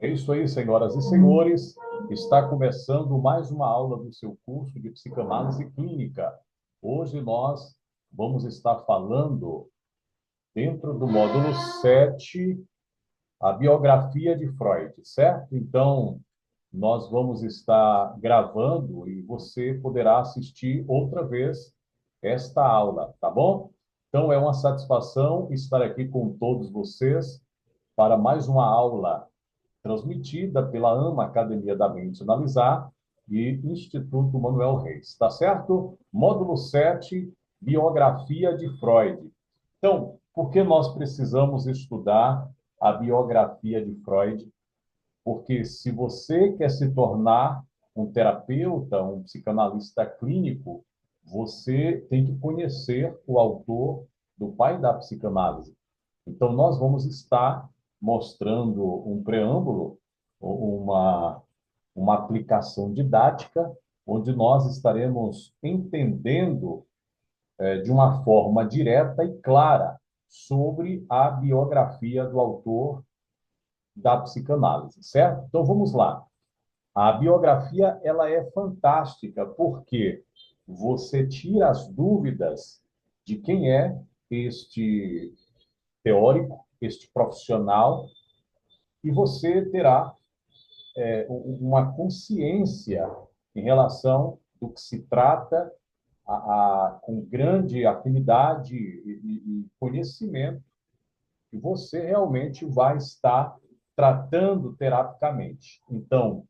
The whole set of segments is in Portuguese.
É isso aí, senhoras e senhores. Está começando mais uma aula do seu curso de psicanálise clínica. Hoje nós vamos estar falando, dentro do módulo 7, a biografia de Freud, certo? Então, nós vamos estar gravando e você poderá assistir outra vez esta aula, tá bom? Então, é uma satisfação estar aqui com todos vocês para mais uma aula transmitida pela AMA Academia da Mente Analisar e Instituto Manuel Reis, tá certo? Módulo 7, biografia de Freud. Então, por que nós precisamos estudar a biografia de Freud? Porque se você quer se tornar um terapeuta, um psicanalista clínico, você tem que conhecer o autor do pai da psicanálise. Então, nós vamos estar mostrando um preâmbulo, uma, uma aplicação didática, onde nós estaremos entendendo de uma forma direta e clara sobre a biografia do autor da psicanálise, certo? Então, vamos lá. A biografia, ela é fantástica, porque você tira as dúvidas de quem é este teórico, este profissional, e você terá uma consciência em relação do que se trata, com grande afinidade e conhecimento, que você realmente vai estar tratando terapicamente. Então,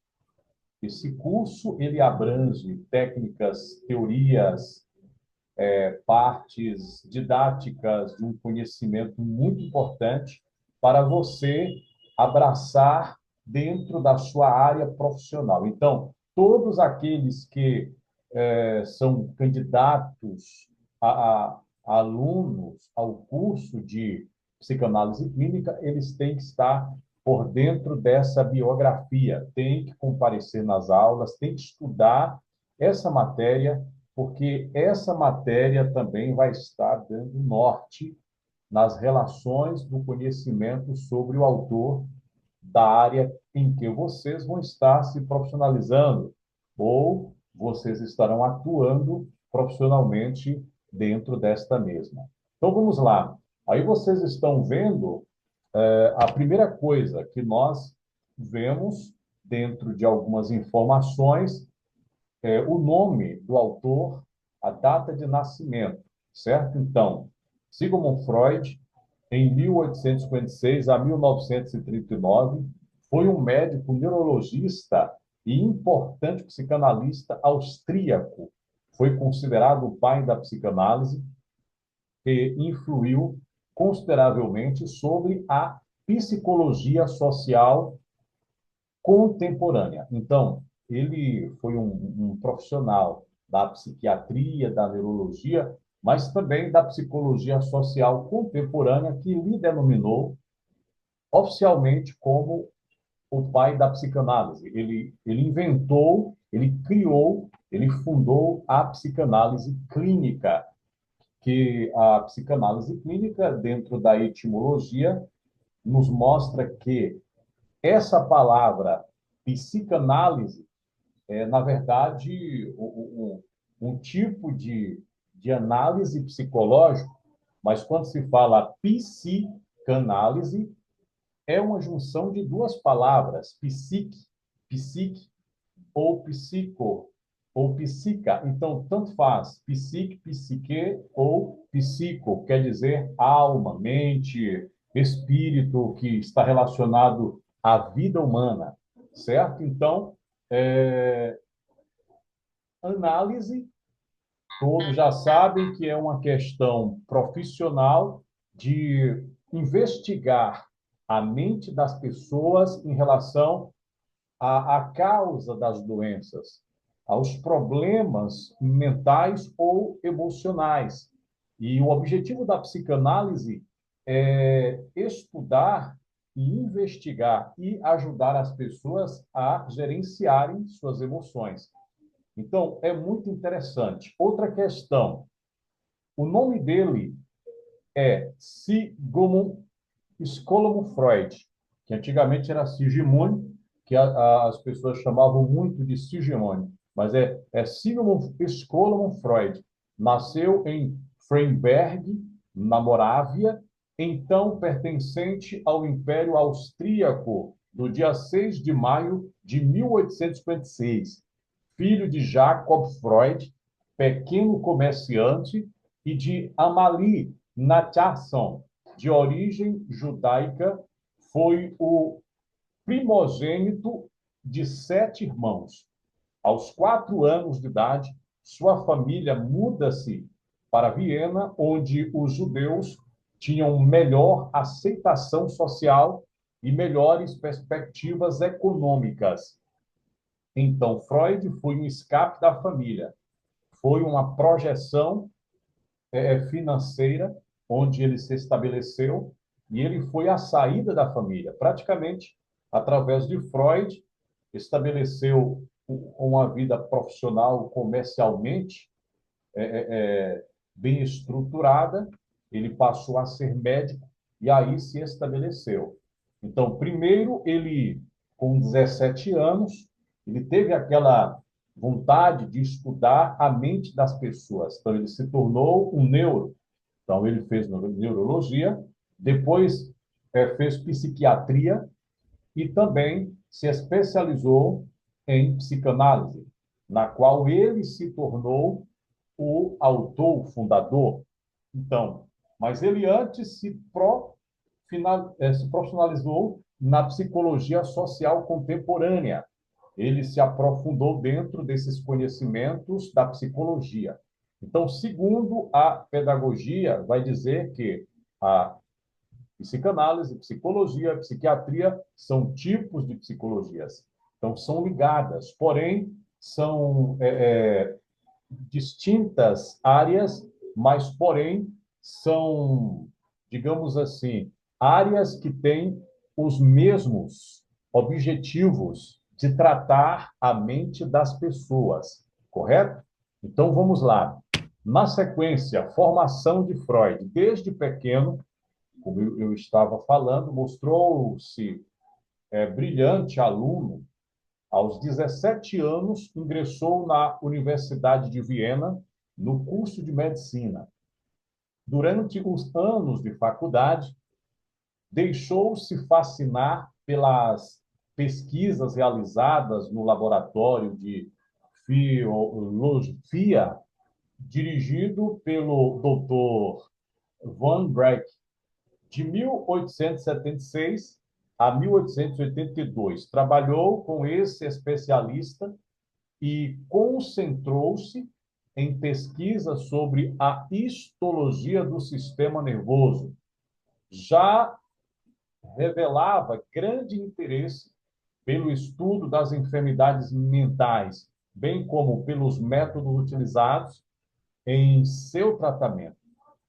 esse curso ele abrange técnicas, teorias, partes didáticas de um conhecimento muito importante para você abraçar dentro da sua área profissional. Então, todos aqueles que são candidatos a alunos ao curso de psicanálise clínica, eles têm que estar por dentro dessa biografia, têm que comparecer nas aulas, têm que estudar essa matéria, porque essa matéria também vai estar dando norte nas relações do conhecimento sobre o autor da área em que vocês vão estar se profissionalizando ou vocês estarão atuando profissionalmente dentro desta mesma. Então vamos lá. Aí vocês estão vendo a primeira coisa que nós vemos dentro de algumas informações o nome do autor, a data de nascimento, certo? Então, Sigmund Freud, em 1856 a 1939, foi um médico neurologista e importante psicanalista austríaco. Foi considerado o pai da psicanálise e influiu consideravelmente sobre a psicologia social contemporânea. Então, ele foi um profissional da psiquiatria, da neurologia, mas também da psicologia social contemporânea, que lhe denominou oficialmente como o pai da psicanálise. Ele inventou, ele criou, ele fundou a psicanálise clínica, que a psicanálise clínica, dentro da etimologia, nos mostra que essa palavra psicanálise é, na verdade, um tipo de análise psicológica, mas quando se fala psicanálise, é uma junção de duas palavras, psique ou psico, ou psica. Então, tanto faz, psique, psique ou psico, quer dizer alma, mente, espírito, que está relacionado à vida humana, certo? Então, é, análise, todos já sabem que é uma questão profissional de investigar a mente das pessoas em relação à causa das doenças, aos problemas mentais ou emocionais. E o objetivo da psicanálise é estudar e investigar e ajudar as pessoas a gerenciarem suas emoções. Então, é muito interessante. Outra questão, o nome dele é Sigmund Freud. que antigamente era Sigmund, que as pessoas chamavam muito de Sigmund, mas é Sigmund Scholem Freud. Nasceu em Freiberg, na Morávia, então pertencente ao Império Austríaco, no dia 6 de maio de 1856. Filho de Jacob Freud, pequeno comerciante, e de Amalie Nathanson, de origem judaica, foi o primogênito de 7 irmãos. Aos 4 anos de idade, sua família muda-se para Viena, onde os judeus tinham melhor aceitação social e melhores perspectivas econômicas. Então, Freud foi um escape da família, foi uma projeção financeira, onde ele se estabeleceu, e ele foi a saída da família. Praticamente, através de Freud, estabeleceu uma vida profissional comercialmente bem estruturada, ele passou a ser médico e aí se estabeleceu. Então, primeiro, ele, com 17 anos, ele teve aquela vontade de estudar a mente das pessoas. Então, ele se tornou um neuro. Então, ele fez neurologia, depois fez psiquiatria e também se especializou em psicanálise, na qual ele se tornou o autor, o fundador. Então, mas ele antes se profissionalizou na psicologia social contemporânea. Ele se aprofundou dentro desses conhecimentos da psicologia. Então, segundo a pedagogia, vai dizer que a psicanálise, psicologia, psiquiatria são tipos de psicologias. Então, são ligadas, porém, são distintas áreas, mas, porém, são, digamos assim, áreas que têm os mesmos objetivos de tratar a mente das pessoas, correto? Então, vamos lá. Na sequência, formação de Freud. Desde pequeno, como eu estava falando, mostrou-se brilhante aluno. Aos 17 anos, ingressou na Universidade de Viena, no curso de medicina. Durante os anos de faculdade, deixou-se fascinar pelas pesquisas realizadas no laboratório de filosofia, dirigido pelo Dr. Van Breck, de 1876 a 1882. Trabalhou com esse especialista e concentrou-se em pesquisas sobre a histologia do sistema nervoso. Já revelava grande interesse pelo estudo das enfermidades mentais, bem como pelos métodos utilizados em seu tratamento.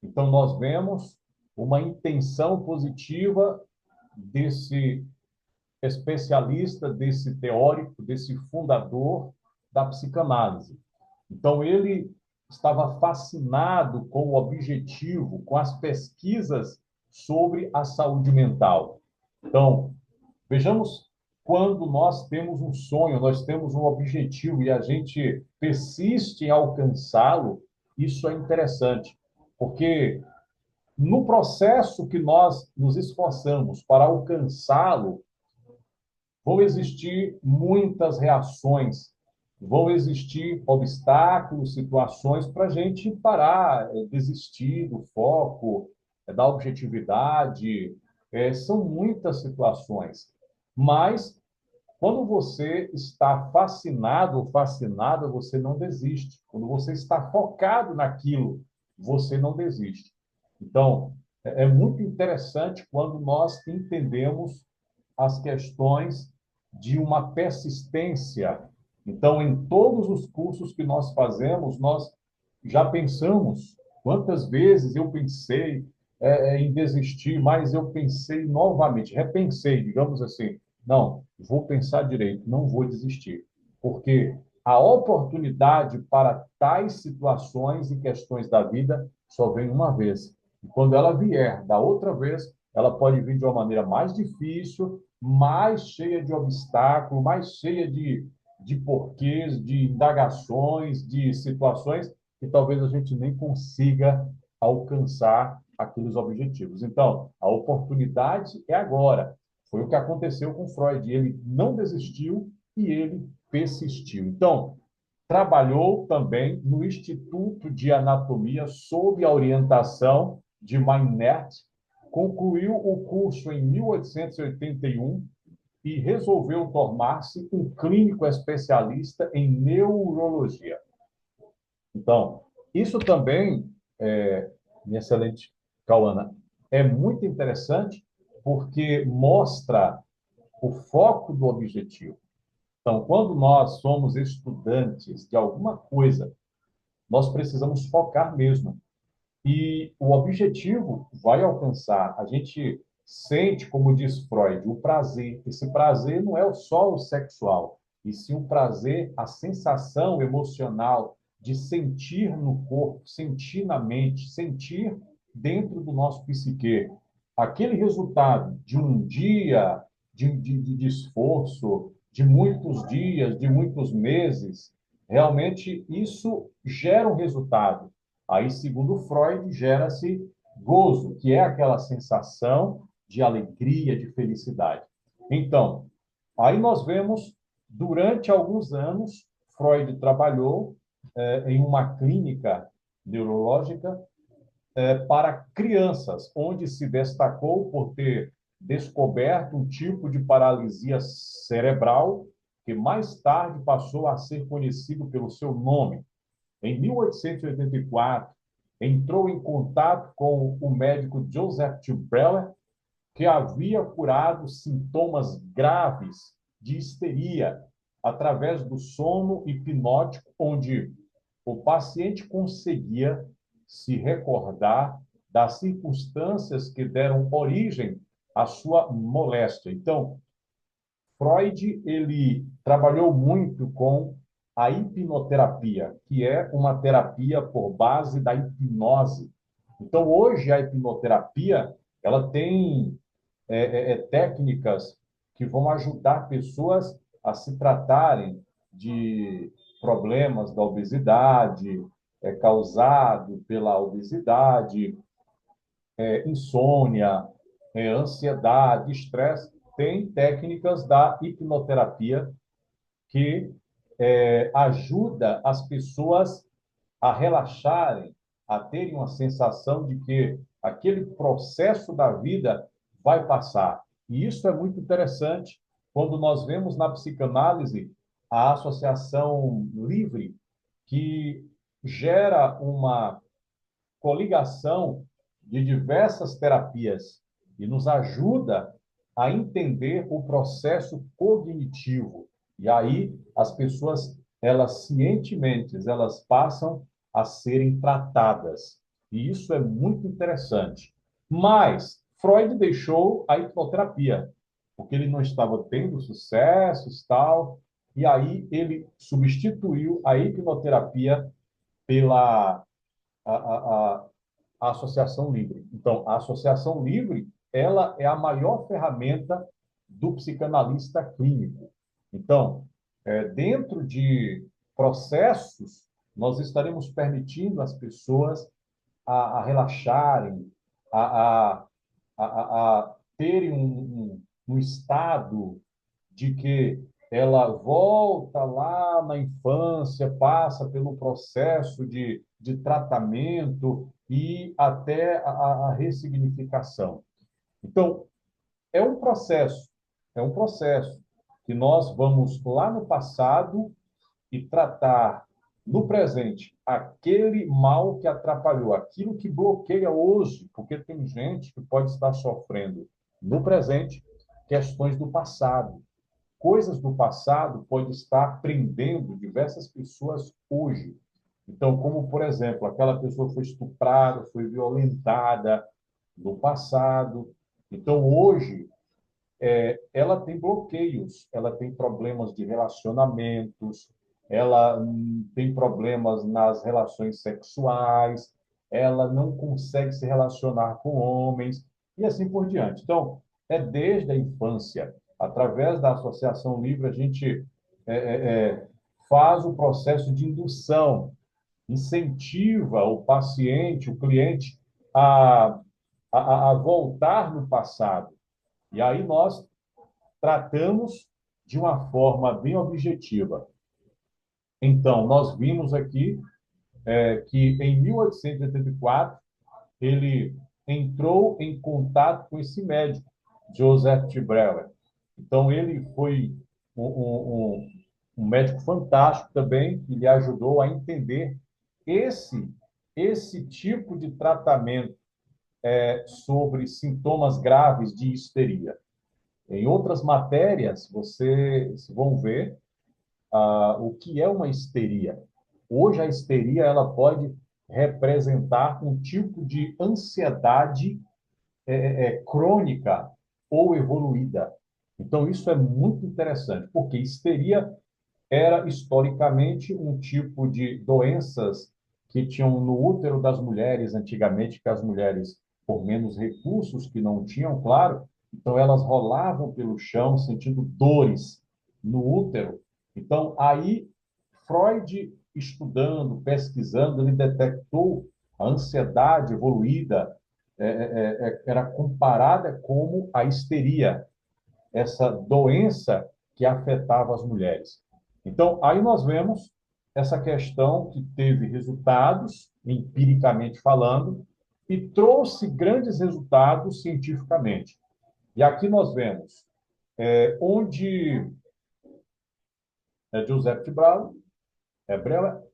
Então, nós vemos uma intenção positiva desse especialista, desse teórico, desse fundador da psicanálise. Então, ele estava fascinado com o objetivo, com as pesquisas sobre a saúde mental. Então, vejamos, quando nós temos um sonho, nós temos um objetivo e a gente persiste em alcançá-lo, isso é interessante, porque no processo que nós nos esforçamos para alcançá-lo, vão existir muitas reações, vão existir obstáculos, situações para a gente parar, desistir do foco, da objetividade. São muitas situações. Mas, quando você está fascinado ou fascinada, você não desiste. Quando você está focado naquilo, você não desiste. Então, é muito interessante quando nós entendemos as questões de uma persistência. Então, em todos os cursos que nós fazemos, nós já pensamos quantas vezes eu pensei em desistir, mas eu pensei novamente, repensei, digamos assim, não, vou pensar direito, não vou desistir, porque a oportunidade para tais situações e questões da vida só vem uma vez. E quando ela vier da outra vez, ela pode vir de uma maneira mais difícil, mais cheia de obstáculos, mais cheia de porquês, de indagações, de situações que talvez a gente nem consiga alcançar aqueles objetivos. Então, a oportunidade é agora. Foi o que aconteceu com Freud. Ele não desistiu e ele persistiu. Então, trabalhou também no Instituto de Anatomia sob a orientação de Meinert, concluiu o curso em 1881 e resolveu tornar-se um clínico especialista em neurologia. Então, isso também, minha excelente Cauana, é muito interessante porque mostra o foco do objetivo. Então, quando nós somos estudantes de alguma coisa, nós precisamos focar mesmo. E o objetivo vai alcançar. A gente sente, como diz Freud, o prazer. Esse prazer não é só o sexual, e sim o prazer, a sensação emocional de sentir no corpo, sentir na mente, sentir dentro do nosso psique. Aquele resultado de um dia de esforço, de muitos dias, de muitos meses, realmente isso gera um resultado. Aí, segundo Freud, gera-se gozo, que é aquela sensação de alegria, de felicidade. Então, aí nós vemos, durante alguns anos, Freud trabalhou em uma clínica neurológica para crianças, onde se destacou por ter descoberto um tipo de paralisia cerebral que mais tarde passou a ser conhecido pelo seu nome. Em 1884, entrou em contato com o médico Joseph Breller, que havia curado sintomas graves de histeria através do sono hipnótico, onde o paciente conseguia se recordar das circunstâncias que deram origem à sua moléstia. Então, Freud ele trabalhou muito com a hipnoterapia, que é uma terapia por base da hipnose. Então, hoje, a hipnoterapia ela tem técnicas que vão ajudar pessoas a se tratarem de problemas da obesidade, causado pela obesidade, insônia, ansiedade, estresse. Tem técnicas da hipnoterapia que ajuda as pessoas a relaxarem, a terem uma sensação de que aquele processo da vida vai passar. E isso é muito interessante quando nós vemos na psicanálise a associação livre, que gera uma coligação de diversas terapias e nos ajuda a entender o processo cognitivo. E aí as pessoas, elas cientemente, elas passam a serem tratadas. E isso é muito interessante. Mas Freud deixou a hipnoterapia, porque ele não estava tendo sucessos, tal, e aí ele substituiu a hipnoterapia pela a, a associação livre. Então, a associação livre, ela é a maior ferramenta do psicanalista clínico. Então, dentro de processos, nós estaremos permitindo as pessoas a relaxarem, a, a, a terem um estado de que ela volta lá na infância, passa pelo processo de tratamento e até a ressignificação. Então, é um processo que nós vamos lá no passado e tratar no presente aquele mal que atrapalhou, aquilo que bloqueia hoje, porque tem gente que pode estar sofrendo no presente questões do passado. Coisas do passado podem estar prendendo diversas pessoas hoje. Então, como, por exemplo, aquela pessoa foi estuprada, foi violentada no passado. Então, hoje, ela tem bloqueios, ela tem problemas de relacionamentos, ela tem problemas nas relações sexuais, ela não consegue se relacionar com homens. e assim por diante. Então, é desde a infância, através da Associação Livre, a gente é, é, é, faz o processo de indução, incentiva o paciente, o cliente, a, a voltar no passado. E aí nós tratamos de uma forma bem objetiva. Então, nós vimos aqui que em 1884 ele entrou em contato com esse médico, Joseph T. Brewer. Então, ele foi um médico fantástico também, que lhe ajudou a entender esse, esse tipo de tratamento sobre sintomas graves de histeria. Em outras matérias, vocês vão ver o que é uma histeria. Hoje, a histeria ela pode representar um tipo de ansiedade crônica ou evoluída. Então, isso é muito interessante, porque histeria era historicamente um tipo de doenças que tinham no útero das mulheres, antigamente, que as mulheres, por menos recursos que não tinham, claro, então elas rolavam pelo chão sentindo dores no útero. Então, aí, Freud, estudando, pesquisando, ele detectou a ansiedade evoluída, era comparada como a histeria, essa doença que afetava as mulheres. Então, aí nós vemos essa questão que teve resultados, empiricamente falando, e trouxe grandes resultados cientificamente. E aqui nós vemos onde Joseph de Brela,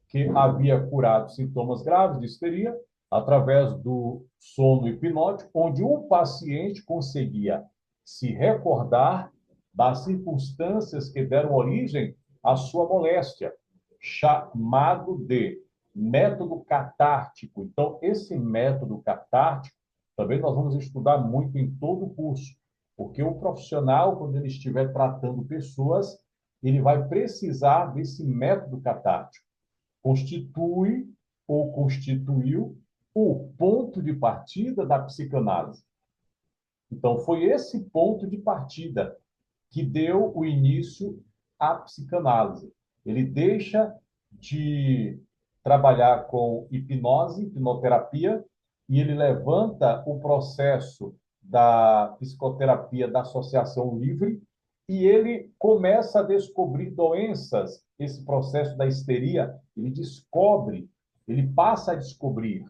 que havia curado sintomas graves de histeria através do sono hipnótico, onde o paciente conseguia se recordar das circunstâncias que deram origem à sua moléstia, chamado de método catártico. Então, esse método catártico também nós vamos estudar muito em todo o curso, porque o profissional, quando ele estiver tratando pessoas, ele vai precisar desse método catártico. Constitui ou constituiu o ponto de partida da psicanálise. Então, foi esse ponto de partida que deu o início à psicanálise. Ele deixa de trabalhar com hipnose, hipnoterapia, e ele levanta o processo da psicoterapia da associação livre e ele começa a descobrir doenças, esse processo da histeria, ele descobre, ele passa a descobrir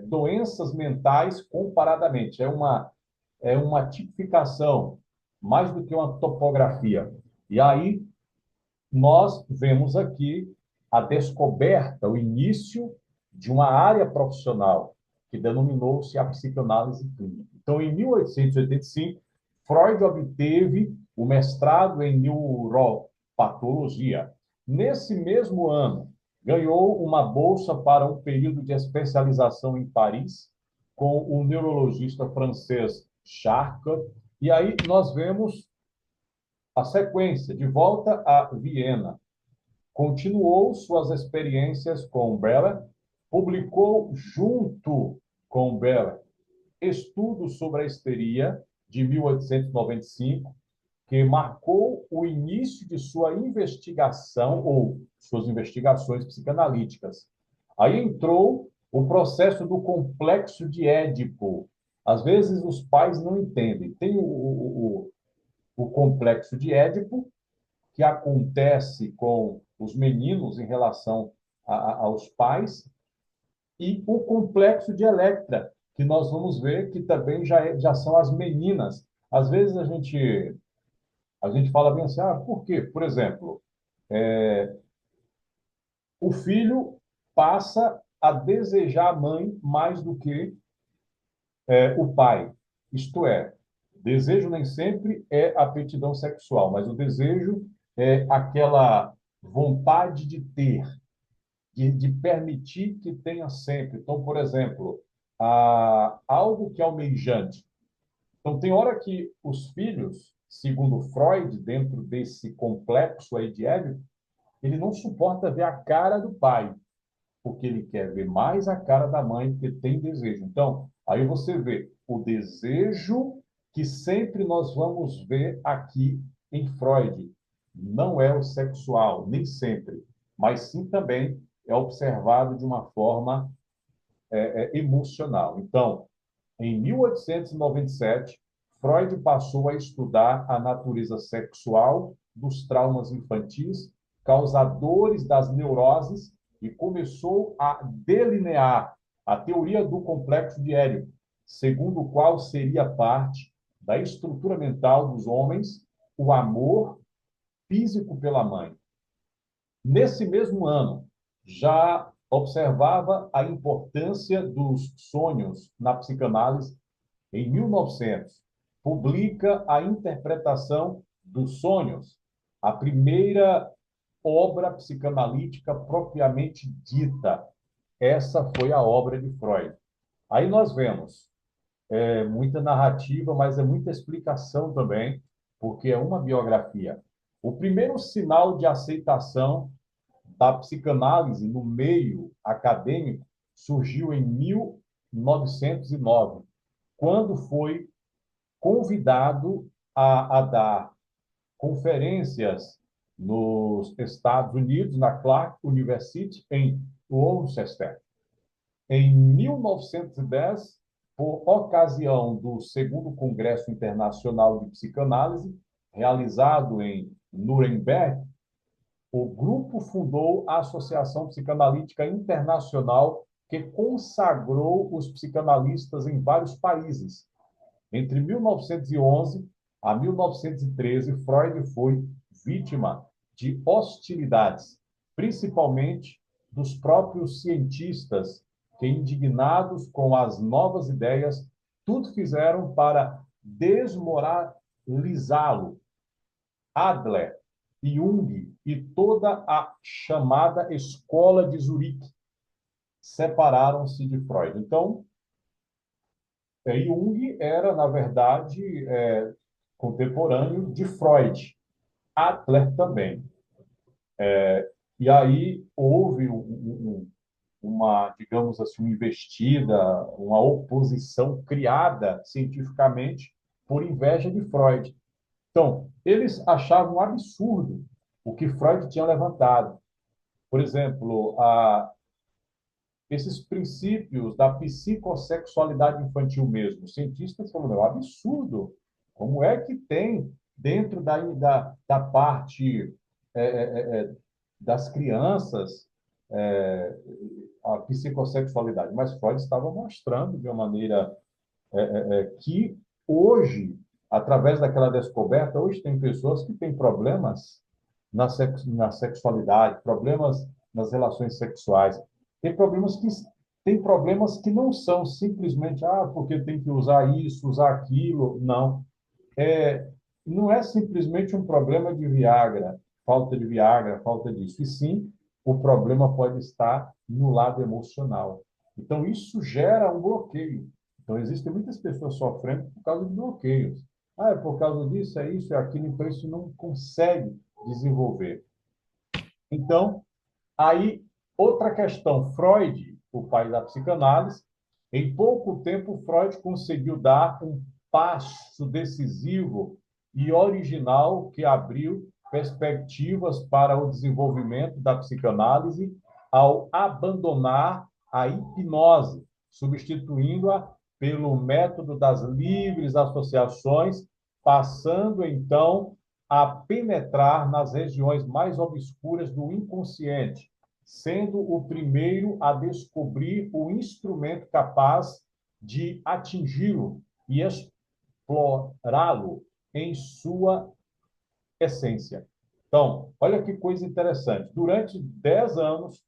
doenças mentais comparadamente. É uma tipificação, mais do que uma topografia. E aí nós vemos aqui a descoberta, o início de uma área profissional que denominou-se a psicanálise clínica. Então, em 1885, Freud obteve o mestrado em neuropatologia. Nesse mesmo ano, ganhou uma bolsa para um período de especialização em Paris com o neurologista francês Charcot. E aí nós vemos a sequência, de volta a Viena. Continuou suas experiências com Brewer, publicou junto com Brewer estudos sobre a histeria de 1895, que marcou o início de sua investigação ou suas investigações psicanalíticas. Aí entrou o processo do complexo de Édipo. Às vezes os pais não entendem. Tem o complexo de Édipo, que acontece com os meninos em relação aos pais, e o complexo de Electra, que nós vamos ver que também já são as meninas. Às vezes a gente fala bem assim, por quê? Por exemplo, o filho passa a desejar a mãe mais do que o pai. Isto é, desejo nem sempre é aptidão sexual, mas o desejo é aquela vontade de ter, de permitir que tenha sempre. Então, por exemplo, algo que é almejante. Então, tem hora que os filhos, segundo Freud, dentro desse complexo aí de Édipo, ele não suporta ver a cara do pai, porque ele quer ver mais a cara da mãe, porque tem desejo. Então, Aí você vê o desejo que sempre nós vamos ver aqui em Freud. Não é o sexual, nem sempre, mas sim também é observado de uma forma emocional. Então, em 1897, Freud passou a estudar a natureza sexual dos traumas infantis, causadores das neuroses, e começou a delinear a teoria do complexo de Édipo, segundo o qual seria parte da estrutura mental dos homens o amor físico pela mãe. Nesse mesmo ano, já observava a importância dos sonhos na psicanálise. Em 1900, publica a interpretação dos sonhos, a primeira obra psicanalítica propriamente dita. Essa foi a obra de Freud. Aí nós vemos muita narrativa, mas é muita explicação também, porque é uma biografia. O primeiro sinal de aceitação da psicanálise no meio acadêmico surgiu em 1909, quando foi convidado a dar conferências nos Estados Unidos, na Clark University, em Worcester. Em 1910, por ocasião do segundo Congresso Internacional de Psicanálise, realizado em Nuremberg, o grupo fundou a Associação Psicanalítica Internacional, que consagrou os psicanalistas em vários países. Entre 1911 a 1913, Freud foi vítima de hostilidades, principalmente dos próprios cientistas, que, indignados com as novas ideias, tudo fizeram para desmoralizá-lo. Adler, Jung e toda a chamada Escola de Zurique separaram-se de Freud. Então, Jung era, na verdade, contemporâneo de Freud. Adler também. E aí houve uma, digamos assim, uma investida, uma oposição criada cientificamente por inveja de Freud. Então, eles achavam absurdo o que Freud tinha levantado. Por exemplo, esses princípios da psicossexualidade infantil mesmo. Os cientistas falaram, é um absurdo. Como é que tem dentro da parte é, é, é, das crianças a psicossexualidade? Mas Freud estava mostrando de uma maneira que hoje, através daquela descoberta, hoje tem pessoas que têm problemas na sexualidade, problemas nas relações sexuais. Tem problemas que tem problemas que não são simplesmente porque tem que usar isso, usar aquilo. Não. É, não é simplesmente um problema de Viagra, falta disso. E sim, o problema pode estar no lado emocional. Então, isso gera um bloqueio. Então, existem muitas pessoas sofrendo por causa de bloqueios. É por causa disso, é isso, é aquilo, então isso não consegue desenvolver. Então, aí, outra questão, Freud, o pai da psicanálise, em pouco tempo, Freud conseguiu dar um passo decisivo e original que abriu perspectivas para o desenvolvimento da psicanálise ao abandonar a hipnose, substituindo-a pelo método das livres associações, passando então a penetrar nas regiões mais obscuras do inconsciente, sendo o primeiro a descobrir o instrumento capaz de atingi-lo e explorá-lo em sua essência. Então, olha que coisa interessante. Durante 10 anos,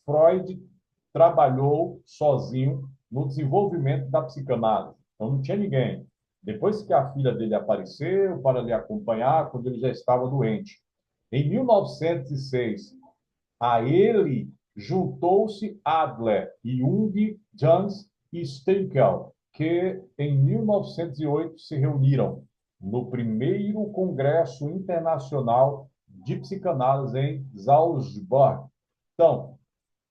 Freud trabalhou sozinho no desenvolvimento da psicanálise. Então, não tinha ninguém. Depois que a filha dele apareceu para lhe acompanhar, quando ele já estava doente. Em 1906, a ele juntou-se Adler, Jung, Jans e Steinkel, que em 1908 se reuniram no primeiro Congresso Internacional de Psicanálise em Salzburg. Então,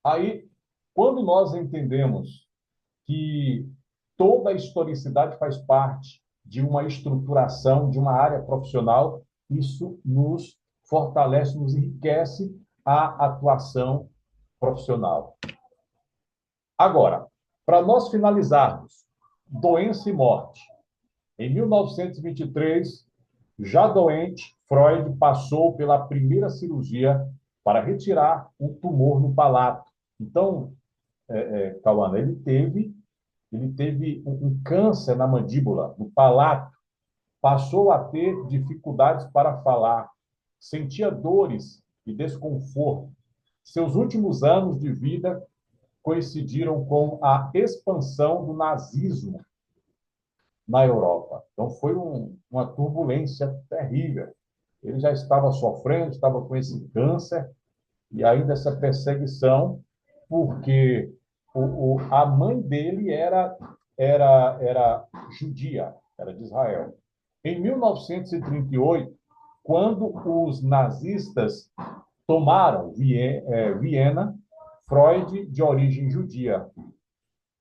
aí, quando nós entendemos que toda a historicidade faz parte de uma estruturação, de uma área profissional. Isso nos fortalece, nos enriquece a atuação profissional. Agora, para nós finalizarmos, doença e morte. Em 1923, já doente, Freud passou pela primeira cirurgia para retirar um tumor no palato. Então, Cauana, ele teve um câncer na mandíbula, no palato, passou a ter dificuldades para falar, sentia dores e desconforto. Seus últimos anos de vida coincidiram com a expansão do nazismo na Europa. Então, foi uma turbulência terrível. Ele já estava sofrendo, estava com esse câncer, e ainda essa perseguição, porque a mãe dele era judia, era de Israel. Em 1938, quando os nazistas tomaram Viena, Freud, de origem judia,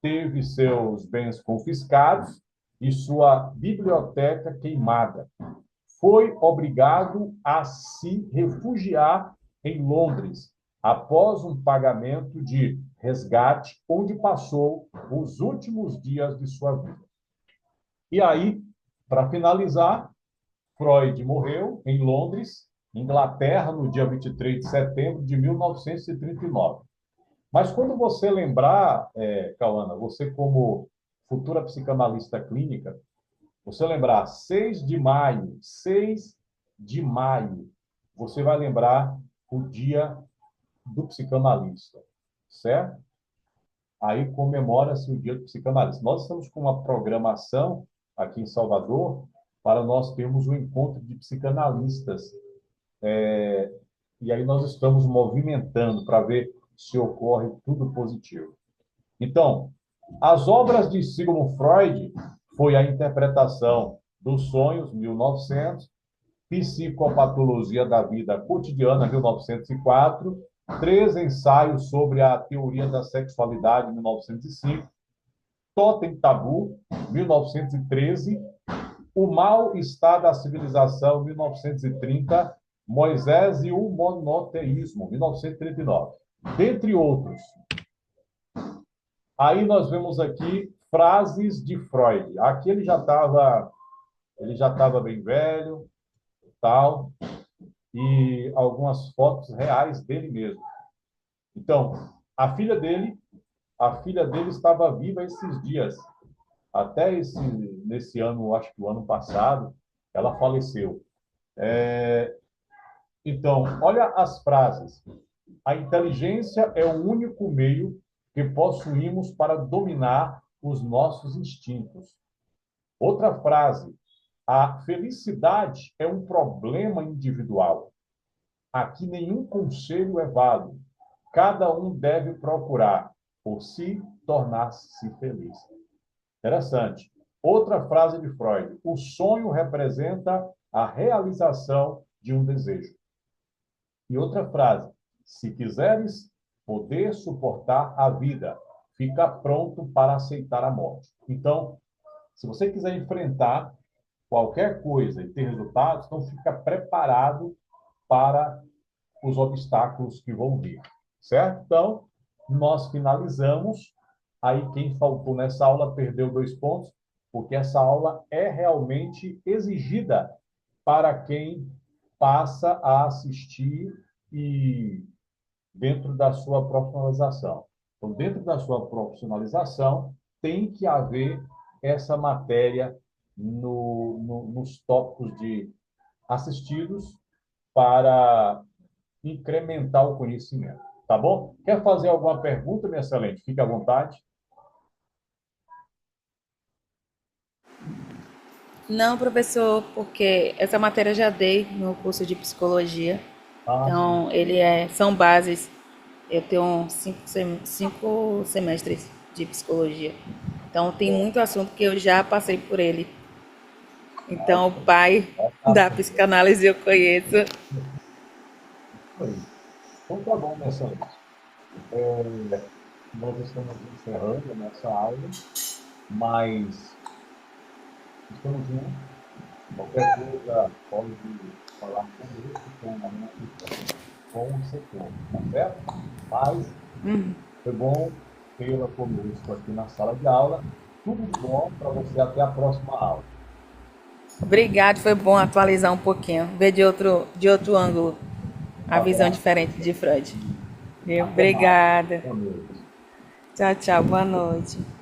teve seus bens confiscados e sua biblioteca queimada. Foi obrigado a se refugiar em Londres, após um pagamento de resgate, onde passou os últimos dias de sua vida. E aí, para finalizar, Freud morreu em Londres, Inglaterra, no dia 23 de setembro de 1939. Mas quando você lembrar, Cauana, você como futura psicanalista clínica, você lembrar 6 de maio, você vai lembrar o dia do psicanalista, certo? Aí comemora-se o dia do psicanalista. Nós estamos com uma programação aqui em Salvador para nós termos um encontro de psicanalistas. E aí nós estamos movimentando para ver se ocorre tudo positivo. Então, as obras de Sigmund Freud foi a interpretação dos sonhos, 1900, Psicopatologia da Vida Cotidiana, 1904, 3 ensaios sobre a teoria da sexualidade, 1905, Totem Tabu, 1913, O Mal-Estar da Civilização, 1930, Moisés e o Monoteísmo, 1939, dentre outros. Aí nós vemos aqui frases de Freud. Aqui ele já estava bem velho, tal, e algumas fotos reais dele mesmo. Então, a filha dele estava viva esses dias. Até nesse ano, acho que o ano passado, ela faleceu. Então, olha as frases. A inteligência é o único meio que possuímos para dominar os nossos instintos. Outra frase. A felicidade é um problema individual. Aqui nenhum conselho é válido. Cada um deve procurar, por si, tornar-se feliz. Interessante. Outra frase de Freud. O sonho representa a realização de um desejo. E outra frase. Se quiseres poder suportar a vida, fica pronto para aceitar a morte. Então, se você quiser enfrentar qualquer coisa e ter resultados, então fica preparado para os obstáculos que vão vir, certo? Então, nós finalizamos. Aí, quem faltou nessa aula perdeu 2 pontos, porque essa aula é realmente exigida para quem passa a assistir e dentro da sua profissionalização. Então, dentro da sua profissionalização, tem que haver essa matéria nos tópicos de assistidos para incrementar o conhecimento. Tá bom? Quer fazer alguma pergunta, minha excelente? Fique à vontade. Não, professor, porque essa matéria eu já dei no curso de psicologia. Ah, sim. Então, são bases. Eu tenho 5 semestres de psicologia. Então, tem muito assunto que eu já passei por ele. Então, o pai da psicanálise eu conheço. Então, tá bom, minha excelente. Nós estamos encerrando a nossa aula. mas estamos juntos. Qualquer coisa pode falar comigo, com o setor, tá certo? Mas foi bom tê-la conosco aqui na sala de aula. Tudo de bom para você até a próxima aula. Obrigado, foi bom atualizar um pouquinho, ver de outro ângulo a Tá visão bom? diferente de Freud. Até mais. Obrigada. Boa noite. Tchau, tchau, boa noite.